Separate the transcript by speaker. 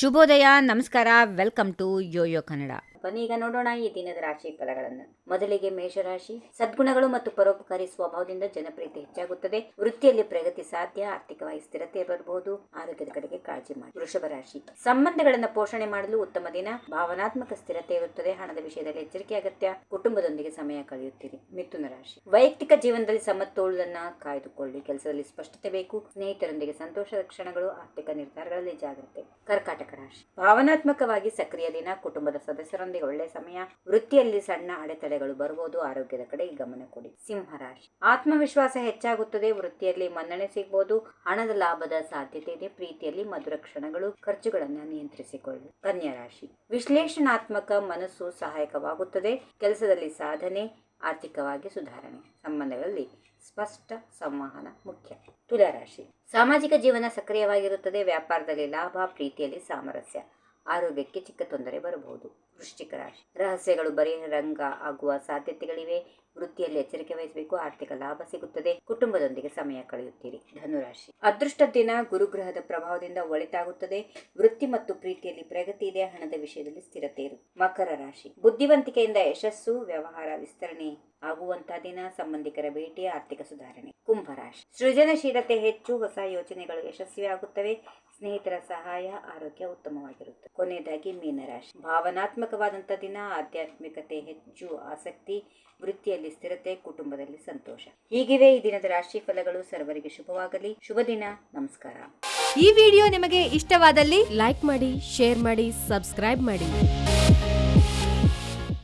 Speaker 1: ಶುಭೋದಯ, ನಮಸ್ಕಾರ, welcome to Yoyo Kannada.
Speaker 2: ಈಗ ನೋಡೋಣ ಈ ದಿನದ ರಾಶಿ ಫಲಗಳನ್ನು. ಮೊದಲಿಗೆ ಮೇಷರಾಶಿ. ಸದ್ಗುಣಗಳು ಮತ್ತು ಪರೋಪಕಾರಿ ಸ್ವಭಾವದಿಂದ ಜನಪ್ರಿಯತೆ ಹೆಚ್ಚಾಗುತ್ತದೆ. ವೃತ್ತಿಯಲ್ಲಿ ಪ್ರಗತಿ ಸಾಧ್ಯ. ಆರ್ಥಿಕವಾಗಿ ಸ್ಥಿರತೆ ಬರಬಹುದು. ಆರೋಗ್ಯದ ಕಡೆಗೆ ಕಾಳಜಿ ಮಾಡಿ. ವೃಷಭ ರಾಶಿ. ಸಂಬಂಧಗಳನ್ನು ಪೋಷಣೆ ಮಾಡಲು ಉತ್ತಮ ದಿನ. ಭಾವನಾತ್ಮಕ ಸ್ಥಿರತೆ ಇರುತ್ತದೆ. ಹಣದ ವಿಷಯದಲ್ಲಿ ಎಚ್ಚರಿಕೆ ಅಗತ್ಯ. ಕುಟುಂಬದೊಂದಿಗೆ ಸಮಯ ಕಳೆಯುತ್ತೀರಿ. ಮಿಥುನ ರಾಶಿ. ವೈಯಕ್ತಿಕ ಜೀವನದಲ್ಲಿ ಸಮತೋಲನ ಕಾಯ್ದುಕೊಳ್ಳಿ. ಕೆಲಸದಲ್ಲಿ ಸ್ಪಷ್ಟತೆ ಬೇಕು. ಸ್ನೇಹಿತರೊಂದಿಗೆ ಸಂತೋಷದ ಕ್ಷಣಗಳು. ಆರ್ಥಿಕ ನಿರ್ಧಾರಗಳಲ್ಲಿ ಜಾಗ್ರತೆ. ಕರ್ಕಾಟಕ ರಾಶಿ. ಭಾವನಾತ್ಮಕವಾಗಿ ಸಕ್ರಿಯ ದಿನ. ಕುಟುಂಬದ ಸದಸ್ಯರೊಂದಿಗೆ ಒಳ್ಳೆ ಸಮಯ. ವೃತ್ತಿಯಲ್ಲಿ ಸಣ್ಣ ಅಡೆತಡೆಗಳು ಬರಬಹುದು. ಆರೋಗ್ಯದ ಕಡೆ ಗಮನ ಕೊಡಿ. ಸಿಂಹರಾಶಿ. ಆತ್ಮವಿಶ್ವಾಸ ಹೆಚ್ಚಾಗುತ್ತದೆ. ವೃತ್ತಿಯಲ್ಲಿ ಮನ್ನಣೆ ಸಿಗಬಹುದು. ಹಣದ ಲಾಭದ ಸಾಧ್ಯತೆ ಇದೆ. ಪ್ರೀತಿಯಲ್ಲಿ ಮಧುರ ಕ್ಷಣಗಳು. ಖರ್ಚುಗಳನ್ನು ನಿಯಂತ್ರಿಸಿಕೊಳ್ಳಿ. ಕನ್ಯಾ ರಾಶಿ. ವಿಶ್ಲೇಷಣಾತ್ಮಕ ಮನಸ್ಸು ಸಹಾಯಕವಾಗುತ್ತದೆ. ಕೆಲಸದಲ್ಲಿ ಸಾಧನೆ. ಆರ್ಥಿಕವಾಗಿ ಸುಧಾರಣೆ. ಸಂಬಂಧಗಳಲ್ಲಿ ಸ್ಪಷ್ಟ ಸಂವಹನ ಮುಖ್ಯ. ತುಲಾರಾಶಿ. ಸಾಮಾಜಿಕ ಜೀವನ ಸಕ್ರಿಯವಾಗಿರುತ್ತದೆ. ವ್ಯಾಪಾರದಲ್ಲಿ ಲಾಭ. ಪ್ರೀತಿಯಲ್ಲಿ ಸಾಮರಸ್ಯ. ಆರೋಗ್ಯಕ್ಕೆ ಚಿಕ್ಕ ತೊಂದರೆ ಬರಬಹುದು. ವೃಶ್ಚಿಕ ರಾಶಿ. ರಹಸ್ಯಗಳು ಬಹಿರಂಗ ಆಗುವ ಸಾಧ್ಯತೆಗಳಿವೆ. ವೃತ್ತಿಯಲ್ಲಿ ಎಚ್ಚರಿಕೆ ವಹಿಸಬೇಕು. ಆರ್ಥಿಕ ಲಾಭ ಸಿಗುತ್ತದೆ. ಕುಟುಂಬದೊಂದಿಗೆ ಸಮಯ ಕಳೆಯುತ್ತೀರಿ. ಧನುರಾಶಿ. ಅದೃಷ್ಟ ದಿನ. ಗುರುಗ್ರಹದ ಪ್ರಭಾವದಿಂದ ಒಳಿತಾಗುತ್ತದೆ. ವೃತ್ತಿ ಮತ್ತು ಪ್ರೀತಿಯಲ್ಲಿ ಪ್ರಗತಿ ಇದೆ. ಹಣದ ವಿಷಯದಲ್ಲಿ ಸ್ಥಿರತೆ ಇರುತ್ತದೆ. ಮಕರ ರಾಶಿ. ಬುದ್ಧಿವಂತಿಕೆಯಿಂದ ಯಶಸ್ಸು. ವ್ಯವಹಾರ ವಿಸ್ತರಣೆ ಆಗುವಂತಹ ದಿನ. ಸಂಬಂಧಿಕರ ಭೇಟಿ. ಆರ್ಥಿಕ ಸುಧಾರಣೆ. ಕುಂಭರಾಶಿ. ಸೃಜನಶೀಲತೆ ಹೆಚ್ಚು. ಹೊಸ ಯೋಜನೆಗಳು ಯಶಸ್ವಿಯಾಗುತ್ತವೆ. ಸ್ನೇಹಿತರ ಸಹಾಯ. ಆರೋಗ್ಯ ಉತ್ತಮವಾಗಿರುತ್ತದೆ. ಕೊನೆಯದಾಗಿ ಮೀನರಾಶಿ. ಭಾವನಾತ್ಮಕವಾದಂತಹ ದಿನ. ಆಧ್ಯಾತ್ಮಿಕತೆ ಹೆಚ್ಚು ಆಸಕ್ತಿ. ವೃತ್ತಿಯಲ್ಲಿ ಸ್ಥಿರತೆ. ಕುಟುಂಬದಲ್ಲಿ ಸಂತೋಷ. ಹೀಗಿವೆ ಈ ದಿನದ ರಾಶಿ ಫಲಗಳು. ಸರ್ವರಿಗೆ ಶುಭವಾಗಲಿ. ಶುಭ ದಿನ. ನಮಸ್ಕಾರ.
Speaker 1: ಈ ವಿಡಿಯೋ ನಿಮಗೆ ಇಷ್ಟವಾದಲ್ಲಿ ಲೈಕ್ ಮಾಡಿ, ಶೇರ್ ಮಾಡಿ, ಸಬ್ಸ್ಕ್ರೈಬ್ ಮಾಡಿ.